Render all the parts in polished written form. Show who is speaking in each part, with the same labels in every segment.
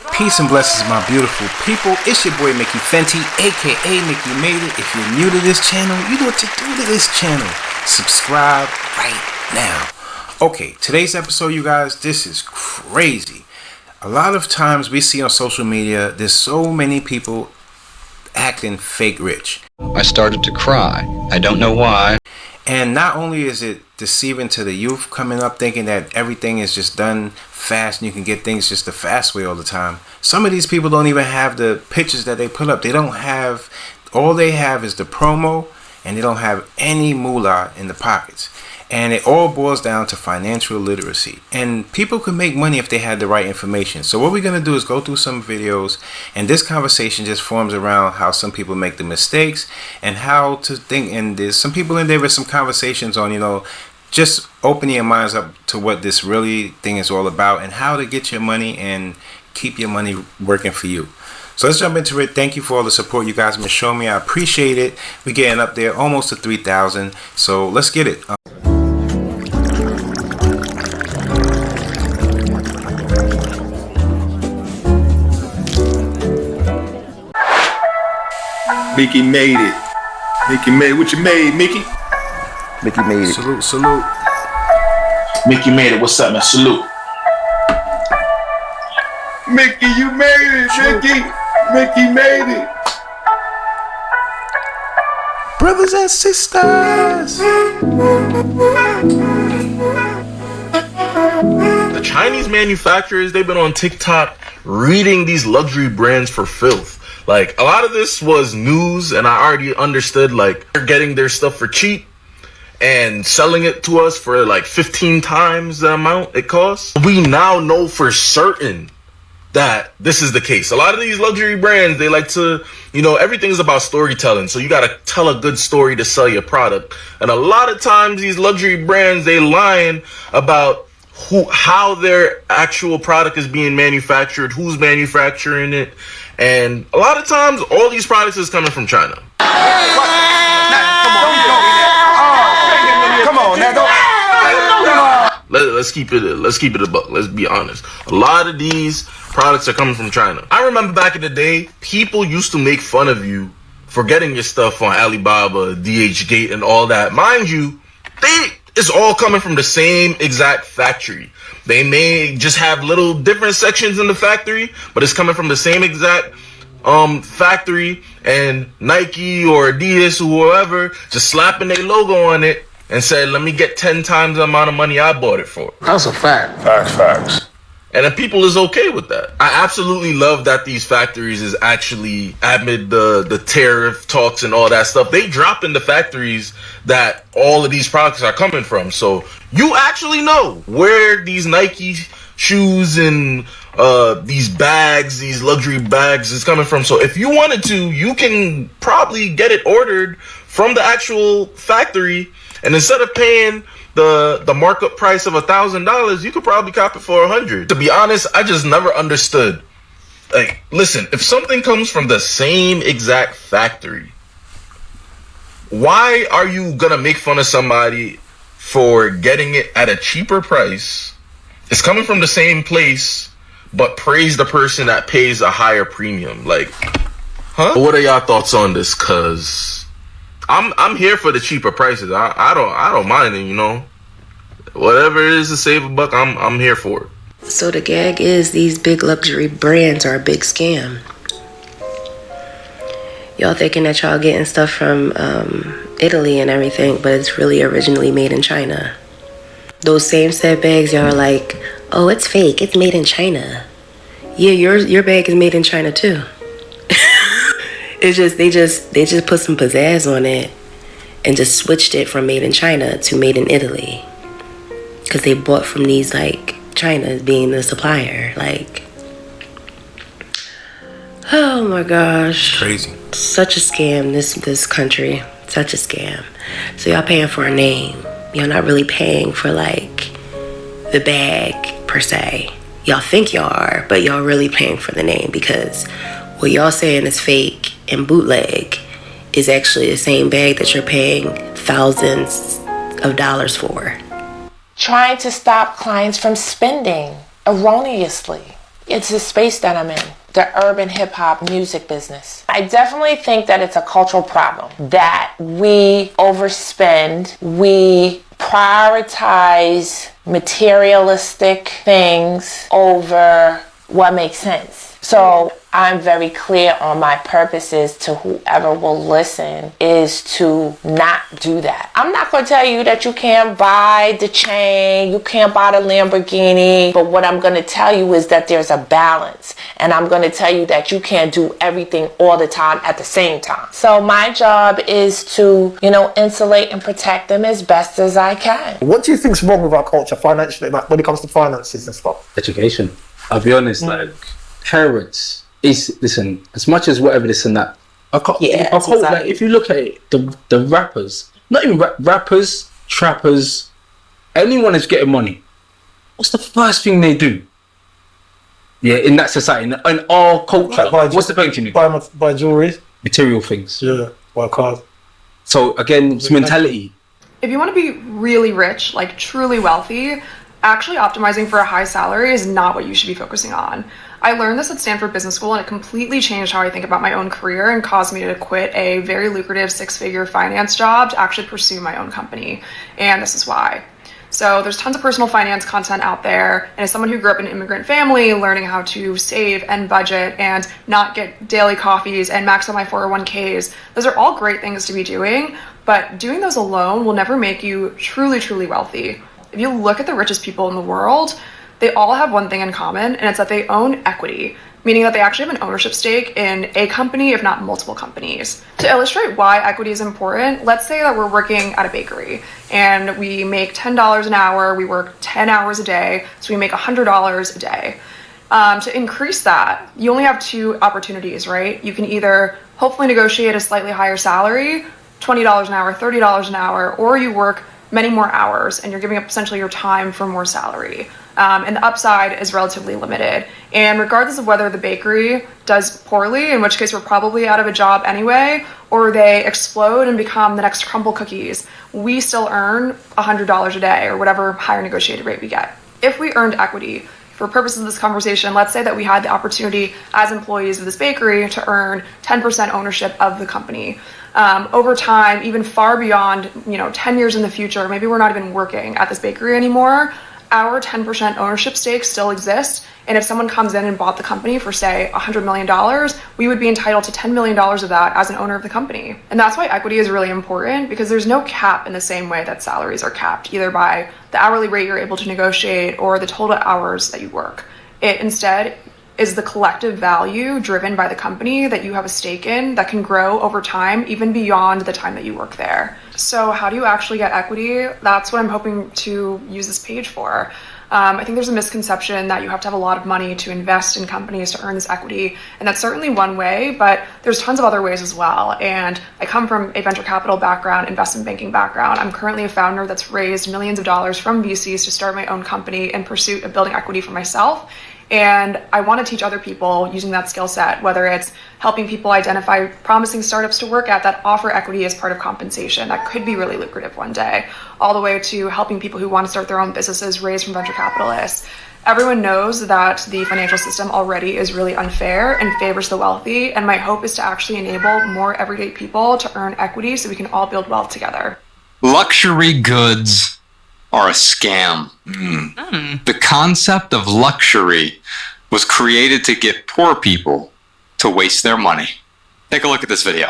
Speaker 1: Peace and blessings, my beautiful people. It's your boy Mickey Fenty, aka Mickey Made It. If you're new to this channel, you know what to do to this channel. Subscribe right now. Okay, today's episode, you guys, this is crazy. A lot of times we see on social media, there's so many people acting fake rich.
Speaker 2: I started to cry. I don't know why.
Speaker 1: And not only is it deceiving to the youth coming up thinking that everything is just done fast and you can get things just the fast way all the time. Some of these people don't even have the pictures that they put up. They don't have, all they have is the promo, and they don't have any moolah in the pockets. And it all boils down to financial literacy. And people could make money if they had the right information. So what we're going to do is go through some videos. And this conversation just forms around how some people make the mistakes and how to think. And there's some people in there with some conversations on, just opening your minds up to what this really thing is all about and how to get your money and keep your money working for you. So let's jump into it. Thank you for all the support you guys have been showing me. I appreciate it. We're getting up there almost to 3,000. So let's get it.
Speaker 3: Mickey made it. Mickey made it. What you made, Mickey?
Speaker 4: Mickey made it.
Speaker 1: Salute, salute.
Speaker 3: Mickey made it. What's up, man? Salute. Mickey, you made it, Mickey. Mickey made it.
Speaker 1: Brothers and sisters.
Speaker 5: The Chinese manufacturers, they've been on TikTok reading these luxury brands for filth. Like, a lot of this was news, and I already understood, like, they're getting their stuff for cheap and selling it to us for like 15 times the amount it costs. We now know for certain that this is the case. A lot of these luxury brands, they like to, everything's about storytelling. So you got to tell a good story to sell your product. And a lot of times these luxury brands, they lying about how their actual product is being manufactured, who's manufacturing it. And a lot of times, all these products is coming from China.
Speaker 3: Come on, now
Speaker 5: Let's keep it a buck. Let's be honest. A lot of these products are coming from China. I remember back in the day, people used to make fun of you for getting your stuff on Alibaba, DHgate, and all that. Mind you, it's all coming from the same exact factory. They may just have little different sections in the factory, but it's coming from the same exact factory, and Nike or Adidas or whoever just slapping their logo on it and said, let me get 10 times the amount of money I bought it for.
Speaker 4: That's a fact.
Speaker 3: Facts.
Speaker 5: And the people is okay with that. I absolutely love that these factories is actually, amid the tariff talks and all that stuff, they drop in the factories that all of these products are coming from. So you actually know where these Nike shoes and these bags, these luxury bags is coming from. So if you wanted to, you can probably get it ordered from the actual factory. And instead of paying the markup price of $1,000, you could probably cop it for $100. To be honest, I just never understood. Like, listen, if something comes from the same exact factory, why are you gonna make fun of somebody for getting it at a cheaper price? It's coming from the same place, but praise the person that pays a higher premium. Like, huh? What are y'all thoughts on this? Cause I'm here for the cheaper prices. I don't mind it, Whatever it is to save a buck, I'm here for it.
Speaker 6: So the gag is these big luxury brands are a big scam. Y'all thinking that y'all getting stuff from Italy and everything, but it's really originally made in China. Those same set bags, y'all are like, oh, it's fake, it's made in China. Yeah, your bag is made in China too. It's just they just put some pizzazz on it and just switched it from made in China to made in Italy. Because they bought from these, like, China being the supplier. Like, oh my gosh.
Speaker 1: Crazy.
Speaker 6: Such a scam, this country. Such a scam. So y'all paying for a name. Y'all not really paying for, like, the bag, per se. Y'all think y'all are, but y'all really paying for the name, because what y'all saying is fake and bootleg is actually the same bag that you're paying thousands of dollars for.
Speaker 7: Trying to stop clients from spending erroneously. It's the space that I'm in, the urban hip hop music business. I definitely think that it's a cultural problem that we overspend, we prioritize materialistic things over what makes sense. So I'm very clear on my purposes to whoever will listen is to not do that. I'm not going to tell you that you can't buy the chain, you can't buy the Lamborghini, but what I'm going to tell you is that there's a balance. And I'm going to tell you that you can't do everything all the time at the same time. So my job is to, insulate and protect them as best as I can.
Speaker 8: What do you think's wrong with our culture financially, like when it comes to finances and stuff?
Speaker 9: Education. I'll be honest, like parents, listen, as much as whatever this and that,
Speaker 7: exactly.
Speaker 9: Like, if you look at it, the rappers, not even rappers, trappers, anyone who's getting money, what's the first thing they do? Yeah, in that society, in our culture, what's the first thing you do?
Speaker 8: Buy jewelry.
Speaker 9: Material things.
Speaker 8: Yeah, buy cars.
Speaker 9: So again, it's mentality.
Speaker 10: If you want to be really rich, like truly wealthy, actually optimizing for a high salary is not what you should be focusing on. I learned this at Stanford Business School, and it completely changed how I think about my own career and caused me to quit a very lucrative 6-figure finance job to actually pursue my own company. And this is why. So there's tons of personal finance content out there, and as someone who grew up in an immigrant family, learning how to save and budget and not get daily coffees and max out my 401ks, those are all great things to be doing, but doing those alone will never make you truly, truly wealthy. If you look at the richest people in the world, they all have one thing in common, and it's that they own equity, meaning that they actually have an ownership stake in a company, if not multiple companies. To illustrate why equity is important, let's say that we're working at a bakery and we make $10 an hour, we work 10 hours a day, so we make $100 a day. To increase that, you only have two opportunities, right? You can either hopefully negotiate a slightly higher salary, $20 an hour, $30 an hour, or you work many more hours and you're giving up essentially your time for more salary. And the upside is relatively limited. And regardless of whether the bakery does poorly, in which case we're probably out of a job anyway, or they explode and become the next crumble cookies, we still earn $100 a day or whatever higher negotiated rate we get. If we earned equity, for purposes of this conversation, let's say that we had the opportunity as employees of this bakery to earn 10% ownership of the company. Over time, even far beyond, 10 years in the future, maybe we're not even working at this bakery anymore, our 10% ownership stake still exists. And if someone comes in and bought the company for, say, $100 million, we would be entitled to $10 million of that as an owner of the company. And that's why equity is really important, because there's no cap in the same way that salaries are capped, either by the hourly rate you're able to negotiate or the total hours that you work. It instead is the collective value driven by the company that you have a stake in that can grow over time, even beyond the time that you work there. So how do you actually get equity? That's what I'm hoping to use this page for. I think there's a misconception that you have to have a lot of money to invest in companies to earn this equity, and that's certainly one way, but there's tons of other ways as well. And I come from a venture capital background, investment banking background. I'm currently a founder that's raised millions of dollars from VCs to start my own company in pursuit of building equity for myself. And I want to teach other people using that skill set, whether it's helping people identify promising startups to work at that offer equity as part of compensation that could be really lucrative one day, all the way to helping people who want to start their own businesses raised from venture capitalists. Everyone knows that the financial system already is really unfair and favors the wealthy, and my hope is to actually enable more everyday people to earn equity so we can all build wealth together.
Speaker 2: Luxury goods are a scam. The concept of luxury was created to get poor people to waste their money. Take a look at this video.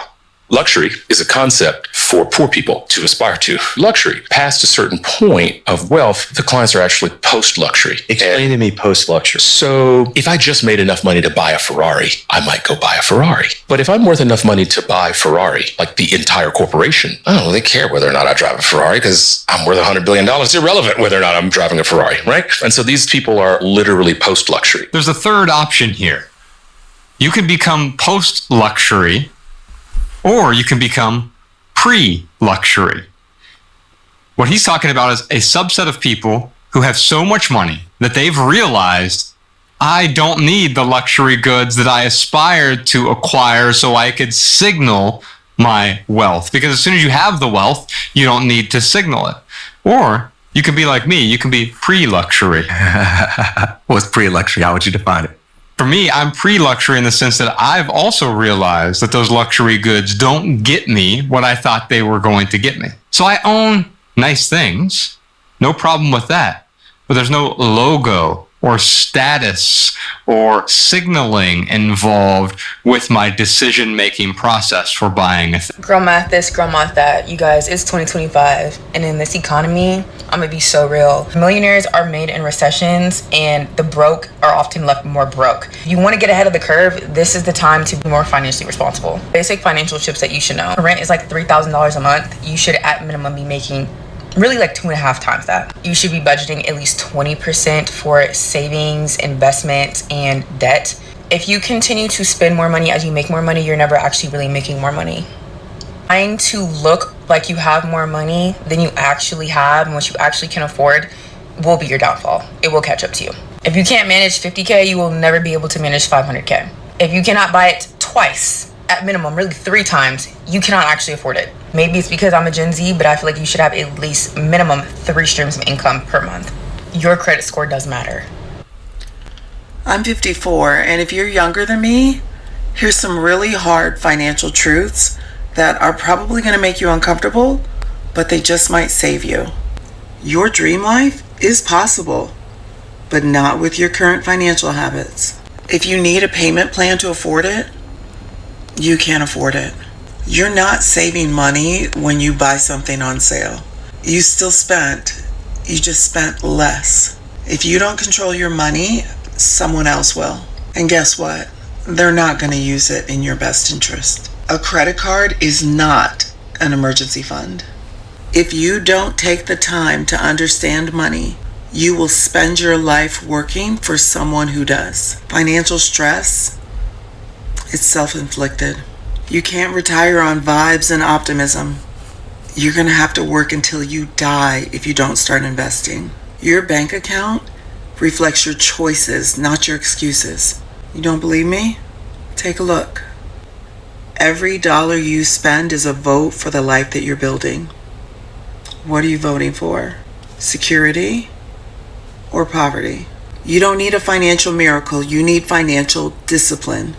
Speaker 11: Luxury is a concept for poor people to aspire to. Luxury, past a certain point of wealth, the clients are actually post-luxury.
Speaker 12: Explain to me post-luxury.
Speaker 11: So if I just made enough money to buy a Ferrari, I might go buy a Ferrari. But if I'm worth enough money to buy Ferrari, like the entire corporation, I don't really care whether or not I drive a Ferrari because I'm worth $100 billion. It's irrelevant whether or not I'm driving a Ferrari, right? And so these people are literally post-luxury.
Speaker 13: There's a third option here. You can become post-luxury, or you can become pre-luxury. What he's talking about is a subset of people who have so much money that they've realized, I don't need the luxury goods that I aspired to acquire so I could signal my wealth. Because as soon as you have the wealth, you don't need to signal it. Or you can be like me, you can be pre-luxury.
Speaker 12: What's pre-luxury? How would you define it?
Speaker 13: For me, I'm pre-luxury in the sense that I've also realized that those luxury goods don't get me what I thought they were going to get me. So I own nice things, no problem with that. But there's no logo or status or signaling involved with my decision-making process for buying a thing.
Speaker 14: Girl math this, girl math that. You guys, it's 2025, and in this economy, I'm gonna be so real. Millionaires are made in recessions, and the broke are often left more broke. If you want to get ahead of the curve, this is the time to be more financially responsible. Basic financial tips that you should know. Rent is like $3,000 a month. You should at minimum be making really like 2.5 times that. You should be budgeting at least 20% for savings, investment, and debt. If you continue to spend more money as you make more money, you're never actually really making more money. Trying to look like you have more money than you actually have and what you actually can afford will be your downfall. It will catch up to you. If you can't manage 50K, you will never be able to manage 500K. If you cannot buy it twice, at minimum, really 3 times, you cannot actually afford it. Maybe it's because I'm a Gen Z, but I feel like you should have at least minimum 3 streams of income per month. Your credit score does matter.
Speaker 15: I'm 54, and if you're younger than me, here's some really hard financial truths that are probably going to make you uncomfortable, but they just might save you. Your dream life is possible, but not with your current financial habits. If you need a payment plan to afford it, you can't afford it. You're not saving money when you buy something on sale. You still spent, you just spent less. If you don't control your money, someone else will. And guess what? They're not going to use it in your best interest. A credit card is not an emergency fund. If you don't take the time to understand money, you will spend your life working for someone who does. Financial stress, it's self-inflicted. You can't retire on vibes and optimism. You're going to have to work until you die if you don't start investing. Your bank account reflects your choices, not your excuses. You don't believe me? Take a look. Every dollar you spend is a vote for the life that you're building. What are you voting for? Security or poverty? You don't need a financial miracle. You need financial discipline.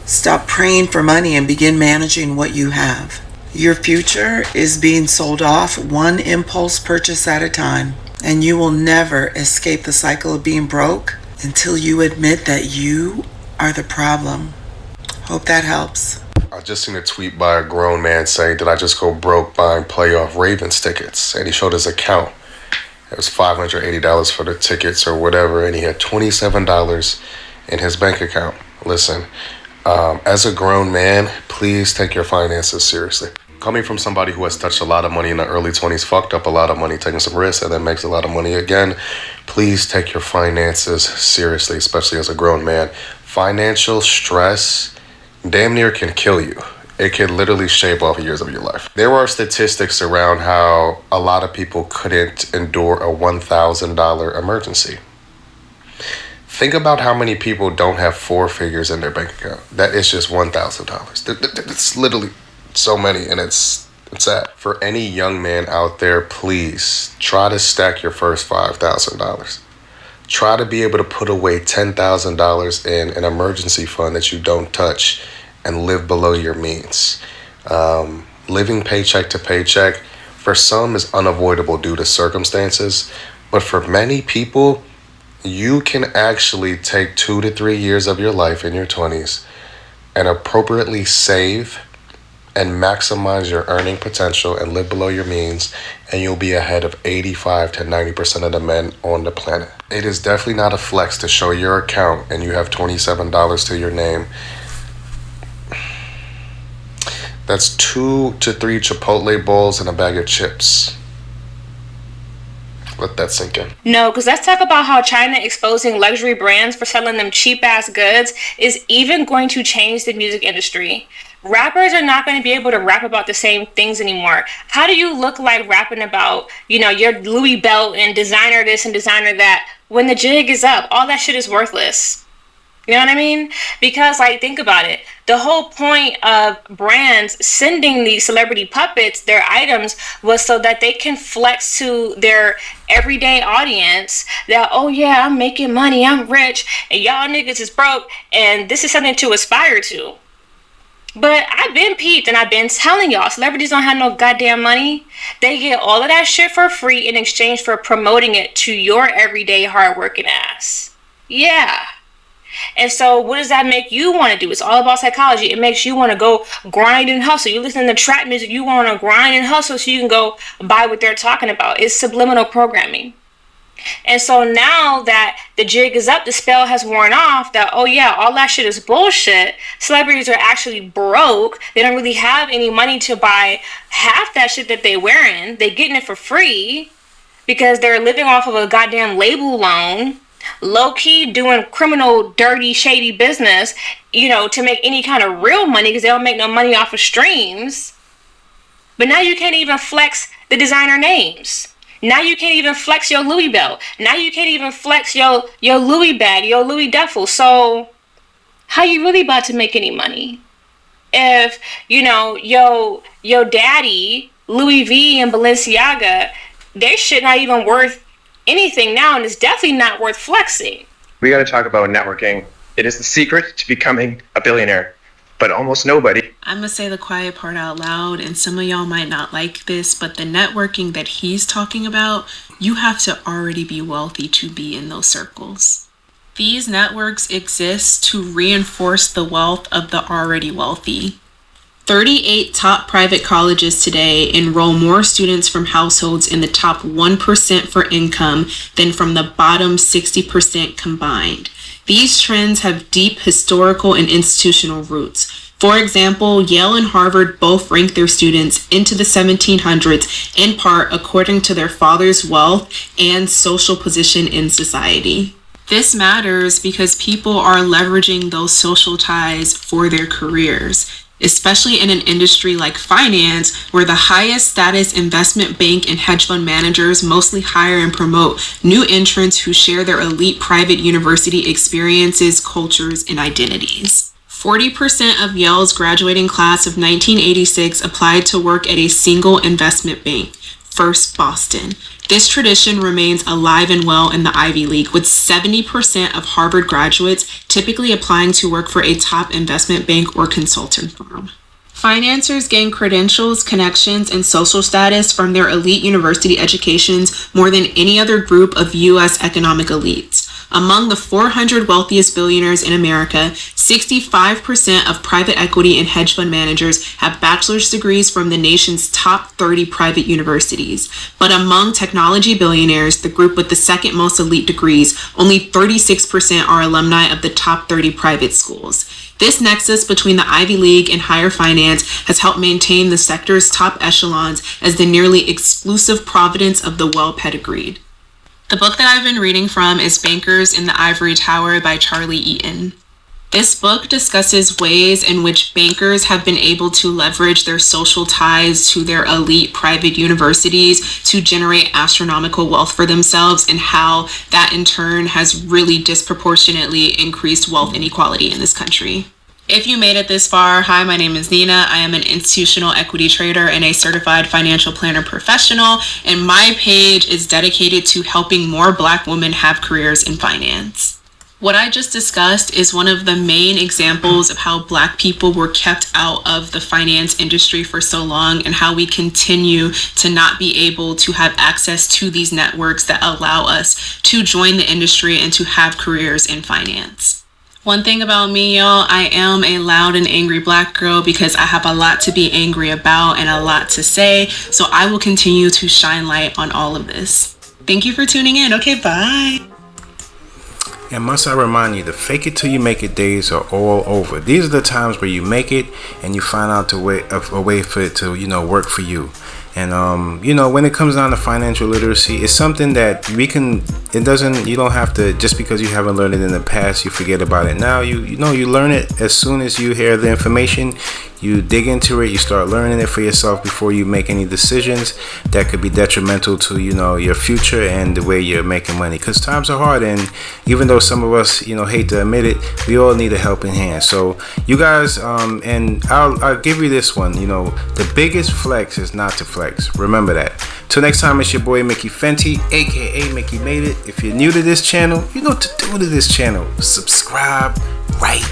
Speaker 15: Stop praying for money and begin managing what you have. Your future is being sold off one impulse purchase at a time, and you will never escape the cycle of being broke until you admit that you are the problem. Hope that helps.
Speaker 16: I just seen a tweet by a grown man saying, did I just go broke buying playoff Ravens tickets? And he showed his account. It was $580 for the tickets or whatever, and he had $27 in his bank account. Listen, as a grown man, please take your finances seriously. Coming from somebody who has touched a lot of money in the early 20s, fucked up a lot of money, taking some risks, and then makes a lot of money again, please take your finances seriously, especially as a grown man. Financial stress damn near can kill you. It can literally shave off years of your life. There are statistics around how a lot of people couldn't endure a $1,000 emergency. Think about how many people don't have 4 figures in their bank account. That is just $1,000. It's literally so many, and it's sad. For any young man out there, please try to stack your first $5,000. Try to be able to put away $10,000 in an emergency fund that you don't touch and live below your means. Living paycheck to paycheck, for some, is unavoidable due to circumstances, but for many people, you can actually take 2 to 3 years of your life in your 20s and appropriately save and maximize your earning potential and live below your means, and you'll be ahead of 85 to 90% of the men on the planet. It is definitely not a flex to show your account and you have $27 to your name. That's 2 to 3 Chipotle bowls and a bag of chips. Let that sink in.
Speaker 17: No, because let's talk about how China exposing luxury brands for selling them cheap-ass goods is even going to change the music industry. Rappers are not going to be able to rap about the same things anymore. How do you look like rapping about, your Louis belt and designer this and designer that when the jig is up? All that shit is worthless. You know what I mean? Because, like, think about it. The whole point of brands sending these celebrity puppets their items was so that they can flex to their everyday audience that, oh yeah, I'm making money, I'm rich, and y'all niggas is broke, and this is something to aspire to. But I've been peeped and I've been telling y'all, celebrities don't have no goddamn money. They get all of that shit for free in exchange for promoting it to your everyday hardworking ass. Yeah. And so what does that make you want to do? It's all about psychology. It makes you want to go grind and hustle. You listen to trap music, you want to grind and hustle so you can go buy what they're talking about. It's subliminal programming. And so now that the jig is up, the spell has worn off, that, oh yeah, all that shit is bullshit. Celebrities are actually broke. They don't really have any money to buy half that shit that they wearing. They getting it for free because they're living off of a goddamn label loan, low-key doing criminal, dirty, shady business, you know, to make any kind of real money because they don't make no money off of streams. But now you can't even flex the designer names. Now you can't even flex your Louis belt. Now you can't even flex your Louis bag, your Louis duffel. So how you really about to make any money? If, you know, your daddy, Louis V and Balenciaga, their shit not even worth anything now, and it's definitely not worth flexing.
Speaker 18: We got to talk about networking. It is the secret to becoming a billionaire, but almost nobody.
Speaker 19: I'm going to say the quiet part out loud, and some of y'all might not like this, but the networking that he's talking about, you have to already be wealthy to be in those circles. These networks exist to reinforce the wealth of the already wealthy. 38 top private colleges today enroll more students from households in the top 1% for income than from the bottom 60% combined. These trends have deep historical and institutional roots. For example, Yale and Harvard both rank their students into the 1700s, in part according to their father's wealth and social position in society. This matters because people are leveraging those social ties for their careers, especially in an industry like finance, where the highest status investment bank and hedge fund managers mostly hire and promote new entrants who share their elite private university experiences, cultures, and identities. 40% of Yale's graduating class of 1986 applied to work at a single investment bank, First Boston. This tradition remains alive and well in the Ivy League, with 70% of Harvard graduates typically applying to work for a top investment bank or consulting firm. Financiers gain credentials, connections, and social status from their elite university educations more than any other group of U.S. economic elites. Among the 400 wealthiest billionaires in America, 65% of private equity and hedge fund managers have bachelor's degrees from the nation's top 30 private universities. But among technology billionaires, the group with the second most elite degrees, only 36% are alumni of the top 30 private schools. This nexus between the Ivy League and higher finance has helped maintain the sector's top echelons as the nearly exclusive providence of the well-pedigreed. The book that I've been reading from is Bankers in the Ivory Tower by Charlie Eaton. This book discusses ways in which bankers have been able to leverage their social ties to their elite private universities to generate astronomical wealth for themselves, and how that in turn has really disproportionately increased wealth inequality in this country. If you made it this far, hi, my name is Nina. I am an institutional equity trader and a certified financial planner professional, and my page is dedicated to helping more Black women have careers in finance. What I just discussed is one of the main examples of how Black people were kept out of the finance industry for so long, and how we continue to not be able to have access to these networks that allow us to join the industry and to have careers in finance. One thing about me, y'all, I am a loud and angry Black girl because I have a lot to be angry about and a lot to say, so I will continue to shine light on all of this. Thank you for tuning in. Okay, bye.
Speaker 1: And must I remind you, the fake it till you make it days are all over. These are the times where you make it and you find out a way for it to, work for you. And when it comes down to financial literacy, it's something that you don't have to, just because you haven't learned it in the past, you forget about it now. You learn it as soon as you hear the information. you dig into it, you start learning it for yourself before you make any decisions that could be detrimental to, you know, your future and the way you're making money. Because times are hard, and even though some of us, you know, hate to admit it, we all need a helping hand. So you guys, and I'll give you this one, you know, the biggest flex is not to flex. Remember that. Till next time, it's your boy Mickey Fenty, aka Mickey Made It. If you're new to this channel, you know what to do to this channel. Subscribe right